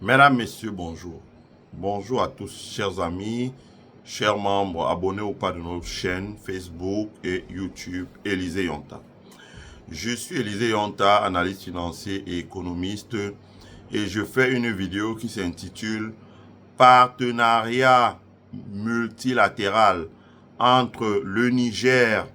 Mesdames, Messieurs, bonjour. Bonjour à tous, chers amis, chers membres, abonnés ou pas de notre chaîne Facebook et YouTube, Élisée Yonta. Je suis Élisée Yonta, analyste financier et économiste, et je fais une vidéo qui s'intitule Partenariat multilatéral entre le Niger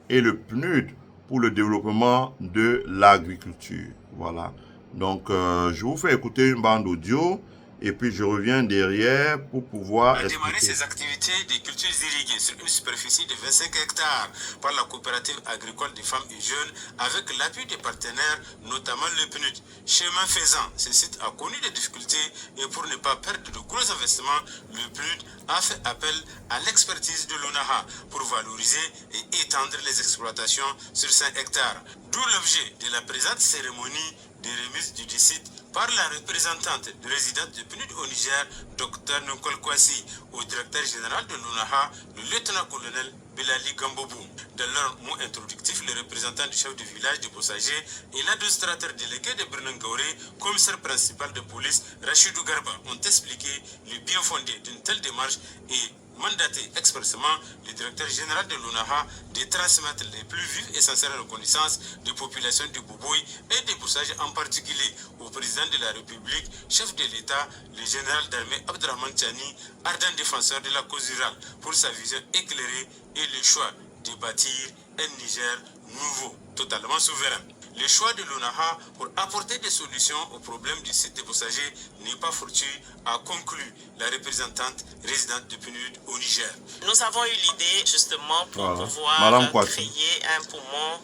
et le PNUD pour le développement de l'agriculture. Voilà. Donc, je vous fais écouter une bande audio et puis je reviens derrière pour pouvoir a démarré ses activités de cultures irriguées sur une superficie de 25 hectares par la coopérative agricole des femmes et jeunes avec l'appui des partenaires, notamment le PNUD. Chemin faisant, ce site a connu des difficultés et pour ne pas perdre de gros investissements, le PNUD a fait appel à l'expertise de l'ONAHA pour valoriser et étendre les exploitations sur 5 hectares. D'où l'objet de la présente cérémonie de remise du site par la représentante résidente du PNUD au Niger, Dr Nkol Kwasi, au directeur général de l'ONAHA, le lieutenant-colonel Belali Gambobou. Dans leur mot introductif, les représentants du chef du village de Bossagé et l'administrateur délégué de Brunangauré, commissaire principal de police Rachidou Garba, ont expliqué le bien fondé d'une telle démarche et mandaté expressément le directeur général de l'ONAHA de transmettre les plus vives et sincères reconnaissances des populations de Boboy et de Boussage en particulier au président de la République, chef de l'État, le général d'armée Abdrahman Tchani, ardent défenseur de la cause rurale, pour sa vision éclairée et le choix de bâtir un Niger nouveau, totalement souverain. Le choix de l'ONAHA pour apporter des solutions aux problèmes du site de Bossagé n'est pas fortuit, a conclu la représentante résidente de PNUD au Niger. Nous avons eu l'idée justement pour pouvoir créer un poumon,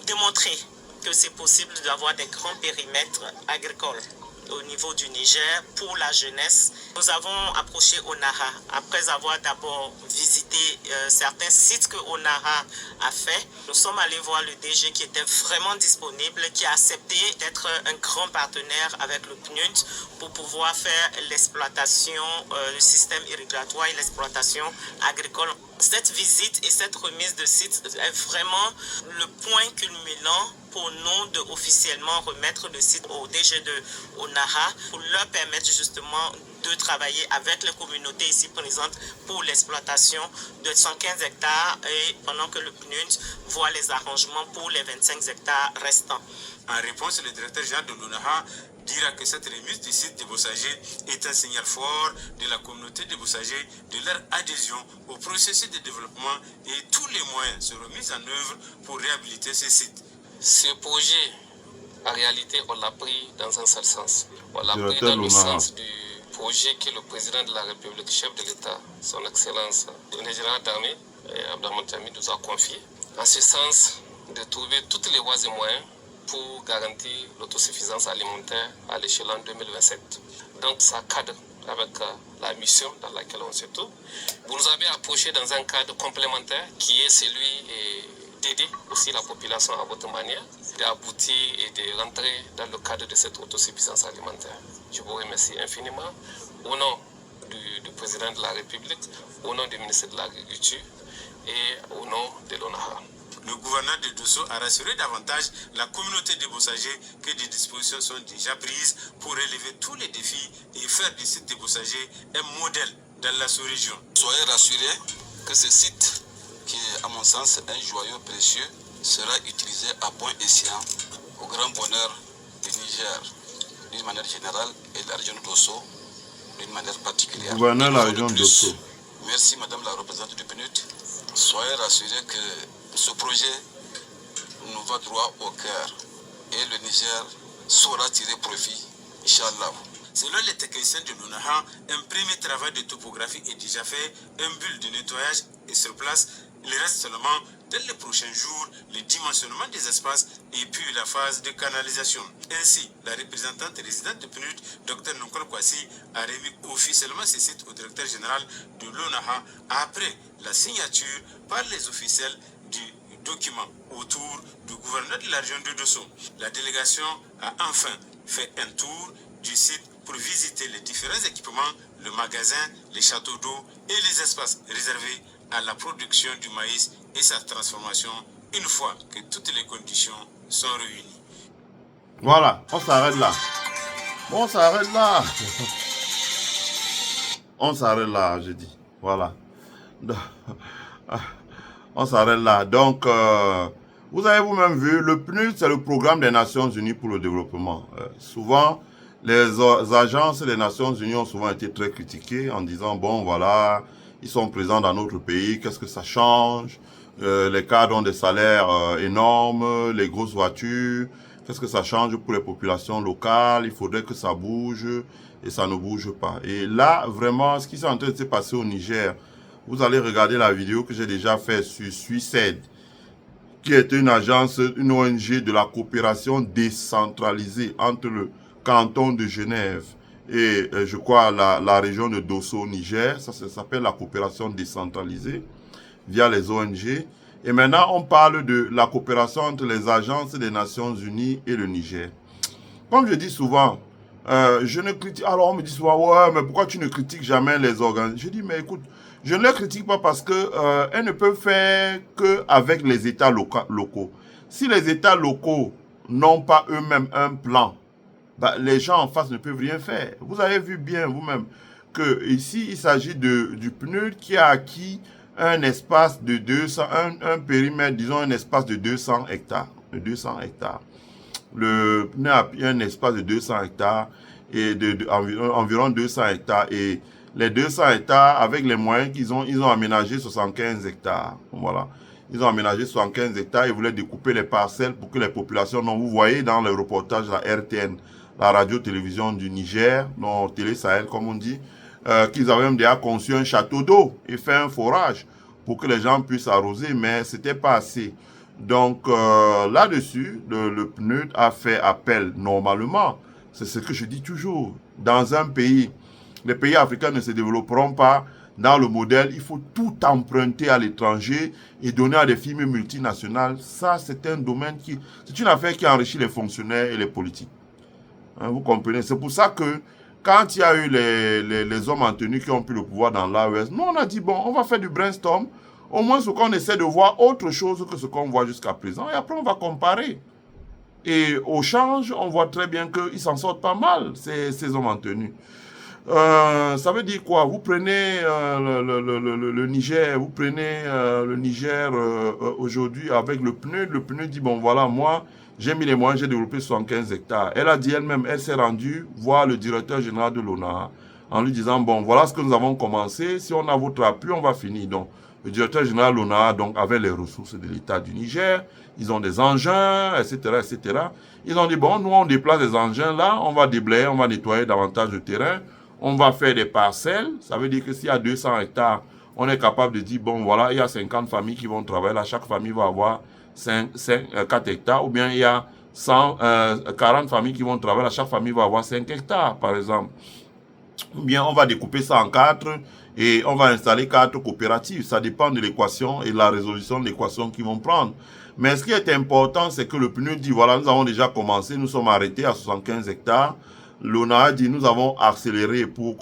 démontrer que c'est possible d'avoir des grands périmètres agricoles au niveau du Niger pour la jeunesse. Nous avons approché ONAHA après avoir d'abord visité certains sites que ONAHA a fait. Nous sommes allés voir le DG qui était vraiment disponible, qui a accepté d'être un grand partenaire avec le PNUD pour pouvoir faire l'exploitation, le système irrigatoire et l'exploitation agricole. Cette visite et cette remise de site est vraiment le point culminant pour nous de officiellement remettre le site au DG de ONAHA pour leur permettre justement de travailler avec les communautés ici présentes pour l'exploitation de 115 hectares et pendant que le PNUD voit les arrangements pour les 25 hectares restants. En réponse, le directeur général de l'ONAHA dira que cette remise du site de Bossagé est un signal fort de la communauté de Bossagé, de leur adhésion au processus de développement et tous les moyens seront mis en œuvre pour réhabiliter ce site. Ce projet, en réalité, on l'a pris dans un seul sens. On l'a pris dans le sens du projet que le président de la République, chef de l'État, son Excellence, le général d'armée, Abdrahman Tchani, nous a confié. En ce sens, de trouver toutes les voies et moyens pour garantir l'autosuffisance alimentaire à l'échelon 2027. Donc ça cadre avec la mission dans laquelle on se trouve. Vous nous avez approché dans un cadre complémentaire qui est celui d'aider aussi la population à votre manière, d'aboutir et de rentrer dans le cadre de cette autosuffisance alimentaire. Je vous remercie infiniment au nom du président de la République, au nom du ministre de l'Agriculture et au nom de l'ONAHA. Le gouverneur de Dosso a rassuré davantage la communauté de Bossagé que des dispositions sont déjà prises pour relever tous les défis et faire du site de Bossagé un modèle dans la sous-région. Soyez rassurés que ce site, qui est à mon sens un joyau précieux, sera utilisé à bon escient au grand bonheur du Niger d'une manière générale et de la région de Dosso d'une manière particulière. Gouverneur de la région de Dosso. Merci Madame la représentante du PNUD. Soyez rassurés que ce projet nous va droit au cœur et le Niger saura tirer profit, Inch'Allah. Selon les techniciens de l'ONAHA, un premier travail de topographie est déjà fait, un bulle de nettoyage est sur place. Il reste seulement, dès les prochains jours, le dimensionnement des espaces et puis la phase de canalisation. Ainsi, la représentante résidente de PNUD, Dr Nkol Kwasi, a remis officiellement ce site au directeur général de l'ONAHA après la signature par les officiels du document autour du gouverneur de la région de Dosso. La délégation a enfin fait un tour du site pour visiter les différents équipements, le magasin, les châteaux d'eau et les espaces réservés à la production du maïs et sa transformation une fois que toutes les conditions sont réunies. Voilà, on s'arrête là. Bon, on s'arrête là. On s'arrête là, je dis. Voilà. On s'arrête là. Donc, vous avez vous-même vu, le PNUD, c'est le programme des Nations Unies pour le développement. Souvent, les agences des Nations Unies ont souvent été très critiquées en disant, bon, voilà, ils sont présents dans notre pays, qu'est-ce que ça change? Les cadres ont des salaires énormes, les grosses voitures, qu'est-ce que ça change pour les populations locales? Il faudrait que ça bouge et ça ne bouge pas. Et là, vraiment, ce qui s'est en train de se passer au Niger, vous allez regarder la vidéo que j'ai déjà faite sur Suicide, qui est une agence, une ONG de la coopération décentralisée entre le canton de Genève et je crois la région de Dosso au Niger. Ça s'appelle la coopération décentralisée via les ONG. Et maintenant, on parle de la coopération entre les agences des Nations Unies et le Niger. Comme je dis souvent, je ne critique... Alors on me dit souvent, ouais, mais pourquoi tu ne critiques jamais les organes? Je dis, mais écoute, je ne les critique pas parce que elles ne peuvent faire qu'avec les États locaux. Si les États locaux n'ont pas eux-mêmes un plan, bah, les gens en face ne peuvent rien faire. Vous avez vu bien vous-même que ici, il s'agit du PNUD qui a acquis un espace de 200, un périmètre, disons un espace de 200 hectares. De 200 hectares. Le PNUD a un espace de 200 hectares et environ 200 hectares. Et les 200 hectares, avec les moyens qu'ils ont, ils ont aménagé 75 hectares. Voilà. Ils ont aménagé 75 hectares. Ils voulaient découper les parcelles pour que les populations... Donc, vous voyez dans le reportage de la RTN, la radio-télévision du Niger, non, Télé Sahel, comme on dit, qu'ils avaient même déjà conçu un château d'eau et fait un forage pour que les gens puissent arroser, mais c'était pas assez. Donc, là-dessus, le PNUD a fait appel normalement. C'est ce que je dis toujours. Dans un pays... Les pays africains ne se développeront pas dans le modèle. Il faut tout emprunter à l'étranger et donner à des firmes multinationales. Ça, c'est un domaine qui... C'est une affaire qui enrichit les fonctionnaires et les politiques. Hein, vous comprenez? C'est pour ça que quand il y a eu les hommes en tenue qui ont pris le pouvoir dans l'AES, nous, on a dit, bon, on va faire du brainstorm. Au moins, ce qu'on essaie de voir autre chose que ce qu'on voit jusqu'à présent. Et après, on va comparer. Et au change, on voit très bien qu'ils s'en sortent pas mal, ces hommes en tenue. Ça veut dire quoi? Vous prenez le Niger, vous prenez le Niger aujourd'hui avec le PNUD. Le PNUD dit, bon voilà, moi, j'ai mis les moyens, j'ai développé 75 hectares. Elle a dit elle-même, elle s'est rendue voir le directeur général de l'ONA en lui disant, bon, voilà ce que nous avons commencé. Si on a votre appui, on va finir. Donc, le directeur général de l'ONA donc, avait les ressources de l'État du Niger. Ils ont des engins, etc., etc. Ils ont dit, bon, nous, on déplace des engins là, on va déblayer, on va nettoyer davantage de terrain. On va faire des parcelles. Ça veut dire que s'il y a 200 hectares, on est capable de dire, bon, voilà, il y a 50 familles qui vont travailler. Là, chaque famille va avoir 4 hectares. Ou bien il y a 40 familles qui vont travailler. Là, chaque famille va avoir 5 hectares, par exemple. Ou bien on va découper ça en 4 et on va installer 4 coopératives. Ça dépend de l'équation et de la résolution de l'équation qu'ils vont prendre. Mais ce qui est important, c'est que le PNUD dit, voilà, nous avons déjà commencé, nous sommes arrêtés à 75 hectares. L'ONA a dit, nous avons accéléré pour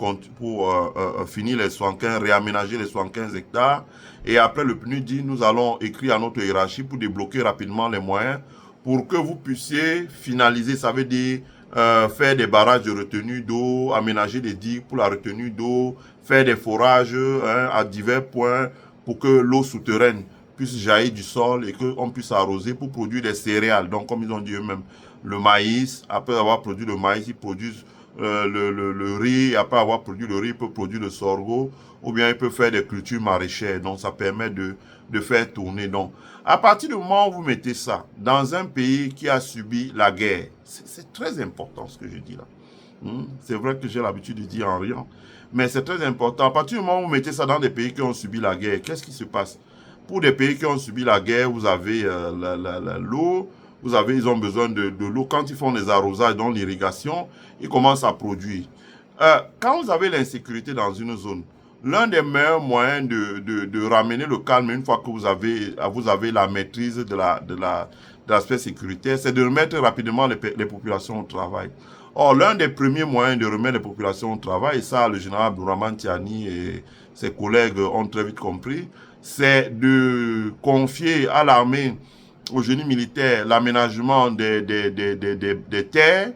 finir les 75, réaménager les 75 hectares. Et après, le PNUD dit, nous allons écrire à notre hiérarchie pour débloquer rapidement les moyens pour que vous puissiez finaliser, ça veut dire faire des barrages de retenue d'eau, aménager des digues pour la retenue d'eau, faire des forages à divers points pour que l'eau souterraine puisse jaillir du sol et qu'on puisse arroser pour produire des céréales. Donc, comme ils ont dit eux-mêmes, le maïs, après avoir produit le maïs, ils produisent le riz, après avoir produit le riz, ils peuvent produire le sorgho, ou bien ils peuvent faire des cultures maraîchères. Donc, ça permet de faire tourner. Donc, à partir du moment où vous mettez ça dans un pays qui a subi la guerre, c'est très important ce que je dis là. C'est vrai que j'ai l'habitude de dire en riant, mais c'est très important. À partir du moment où vous mettez ça dans des pays qui ont subi la guerre, qu'est-ce qui se passe? Pour des pays qui ont subi la guerre, vous avez l'eau, ils ont besoin de l'eau. Quand ils font des arrosages dans l'irrigation, ils commencent à produire. Quand vous avez l'insécurité dans une zone, l'un des meilleurs moyens de ramener le calme une fois que vous avez la maîtrise de l'aspect sécuritaire, c'est de remettre rapidement les populations au travail. Or, l'un des premiers moyens de remettre les populations au travail, et ça, le général Abdourahmane Tiani et ses collègues ont très vite compris, c'est de confier à l'armée, au génie militaire, l'aménagement des terres,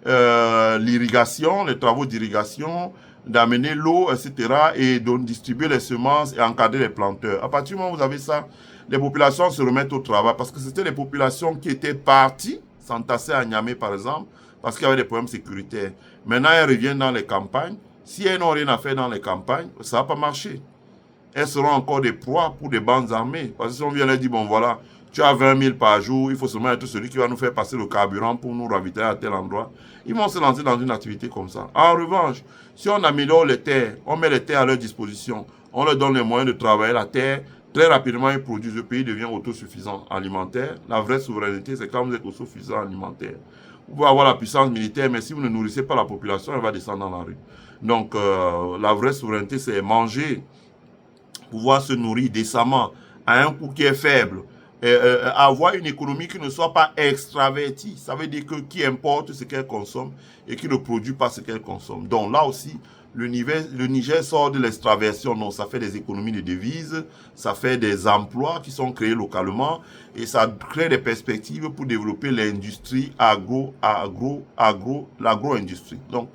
l'irrigation, les travaux d'irrigation, d'amener l'eau, etc. et de distribuer les semences et encadrer les planteurs. À partir du moment où vous avez ça, les populations se remettent au travail parce que c'était les populations qui étaient parties, s'entasser à Niamey par exemple, parce qu'il y avait des problèmes sécuritaires. Maintenant, elles reviennent dans les campagnes. Si elles n'ont rien à faire dans les campagnes, ça ne va pas marcher. Elles seront encore des proies pour des bandes armées. Parce que si on vient leur dire, bon voilà, tu as 20 000 par jour, il faut seulement être celui qui va nous faire passer le carburant pour nous ravitailler à tel endroit. Ils vont se lancer dans une activité comme ça. En revanche, si on améliore les terres, on met les terres à leur disposition, on leur donne les moyens de travailler la terre, très rapidement ils produisent, le pays devient autosuffisant alimentaire. La vraie souveraineté, c'est quand vous êtes autosuffisant alimentaire. Vous pouvez avoir la puissance militaire, mais si vous ne nourrissez pas la population, elle va descendre dans la rue. Donc, la vraie souveraineté, c'est manger, pouvoir se nourrir décemment, à un coût qui est faible, avoir une économie qui ne soit pas extravertie. Ça veut dire que qui importe ce qu'elle consomme et qui ne produit pas ce qu'elle consomme. Donc là aussi, le Niger sort de l'extraversion. Donc ça fait des économies de devises, ça fait des emplois qui sont créés localement et ça crée des perspectives pour développer l'industrie l'agro-industrie. Donc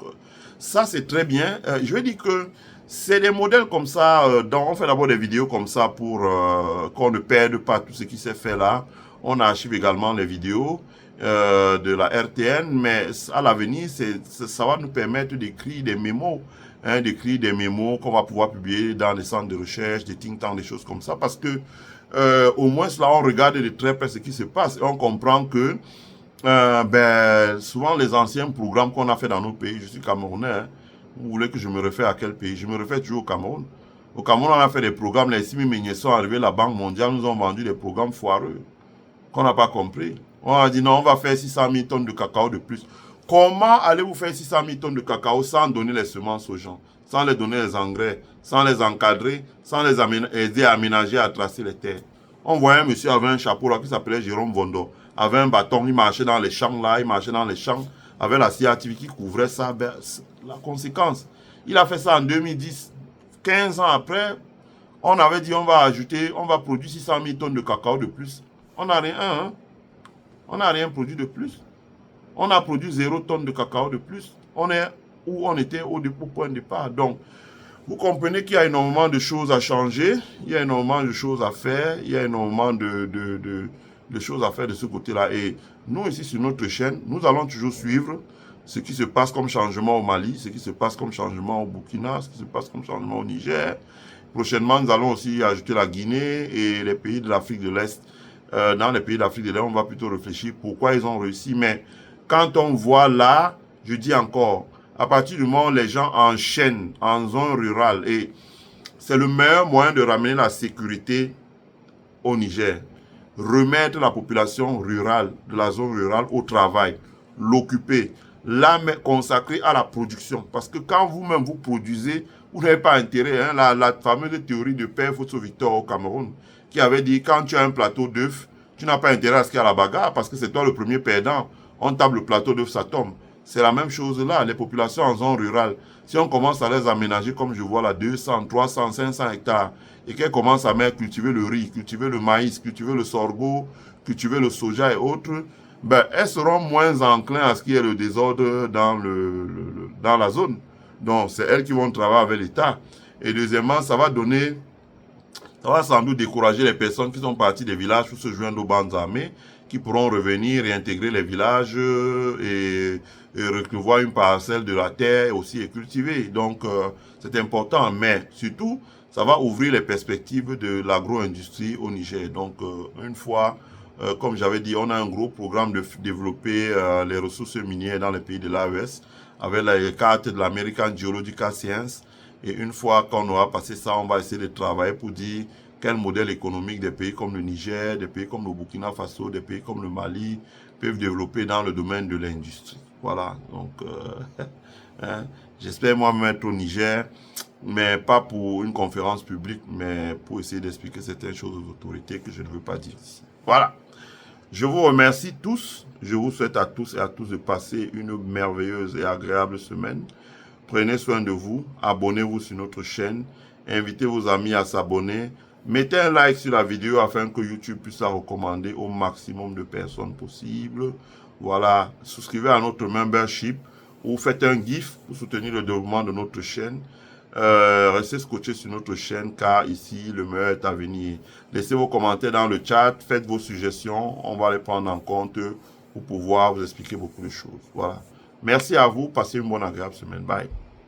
ça c'est très bien. Je vais dire que c'est des modèles comme ça, dont on fait d'abord des vidéos comme ça pour qu'on ne perde pas tout ce qui s'est fait là. On archive également les vidéos de la RTN, mais à l'avenir, ça va nous permettre d'écrire des mémos, d'écrire des mémos qu'on va pouvoir publier dans les centres de recherche, des think tanks, des choses comme ça, parce que au moins là, on regarde de très près ce qui se passe et on comprend que souvent les anciens programmes qu'on a fait dans nos pays, je suis camerounais, hein, vous voulez que je me refais à quel pays? Je me refais toujours au Cameroun. Au Cameroun, on a fait des programmes. Les Simi Meunier sont arrivés, la Banque mondiale nous ont vendu des programmes foireux qu'on n'a pas compris. On a dit non, on va faire 600 000 tonnes de cacao de plus. Comment allez-vous faire 600 000 tonnes de cacao sans donner les semences aux gens, sans les donner les engrais, sans les encadrer, sans les aider à aménager, à tracer les terres? On voyait un monsieur avec un chapeau là qui s'appelait Jérôme Vondo, avec un bâton, il marchait dans les champs là, il marchait dans les champs avec la CATV qui couvrait ça. La conséquence, il a fait ça en 2010. 15 ans après, on avait dit on va produire 600 000 tonnes de cacao de plus. On n'a rien, hein? On n'a rien produit de plus. On a produit 0 tonnes de cacao de plus. On est où on était au point de départ. Donc, vous comprenez qu'il y a énormément de choses à changer, il y a énormément de choses à faire, il y a énormément de choses à faire de ce côté-là. Et nous, ici, sur notre chaîne, nous allons toujours suivre ce qui se passe comme changement au Mali, ce qui se passe comme changement au Burkina, ce qui se passe comme changement au Niger. Prochainement, nous allons aussi ajouter la Guinée et les pays de l'Afrique de l'Est. Dans les pays d'Afrique de l'Est, on va plutôt réfléchir pourquoi ils ont réussi. Mais quand on voit là, je dis encore, à partir du moment où les gens enchaînent en zone rurale, et c'est le meilleur moyen de ramener la sécurité au Niger, remettre la population rurale, de la zone rurale au travail, l'occuper, la consacrer à la production. Parce que quand vous-même vous produisez, vous n'avez pas intérêt. Hein, la fameuse théorie de Père Fosso Victor au Cameroun, qui avait dit quand tu as un plateau d'œufs, tu n'as pas intérêt à ce qu'il y a la bagarre, parce que c'est toi le premier perdant. On tape le plateau d'œufs, ça tombe. C'est la même chose là, les populations en zone rurale. Si on commence à les aménager, comme je vois là, 200, 300, 500 hectares, et qu'elles commencent à cultiver le riz, cultiver le maïs, cultiver le sorgho, cultiver le soja et autres, ben, elles seront moins enclines à ce qu'il y ait le désordre dans la zone. Donc, c'est elles qui vont travailler avec l'État. Et deuxièmement, ça va sans doute décourager les personnes qui sont parties des villages pour se joindre aux bandes armées, qui pourront revenir, réintégrer les villages et recevoir une parcelle de la terre aussi et cultiver. Donc, c'est important. Mais surtout, ça va ouvrir les perspectives de l'agro-industrie au Niger. Donc, une fois, comme j'avais dit, on a un gros programme de développer les ressources minières dans les pays de l'AES avec la carte de l'American Geological Science. Et une fois qu'on aura passé ça, on va essayer de travailler pour dire quel modèle économique des pays comme le Niger, des pays comme le Burkina Faso, des pays comme le Mali peuvent développer dans le domaine de l'industrie. Voilà, donc hein, j'espère moi-même être au Niger, mais pas pour une conférence publique, mais pour essayer d'expliquer certaines choses aux autorités que je ne veux pas dire ici. Voilà, je vous remercie tous, je vous souhaite à tous et à tous de passer une merveilleuse et agréable semaine. Prenez soin de vous, abonnez-vous sur notre chaîne, invitez vos amis à s'abonner, mettez un like sur la vidéo afin que YouTube puisse la recommander au maximum de personnes possibles. Voilà, souscrivez à notre membership ou faites un GIF pour soutenir le développement de notre chaîne. Restez scotchés sur notre chaîne car ici, le meilleur est à venir. Laissez vos commentaires dans le chat, faites vos suggestions, on va les prendre en compte pour pouvoir vous expliquer beaucoup de choses. Voilà. Merci à vous, passez une bonne agréable semaine. Bye.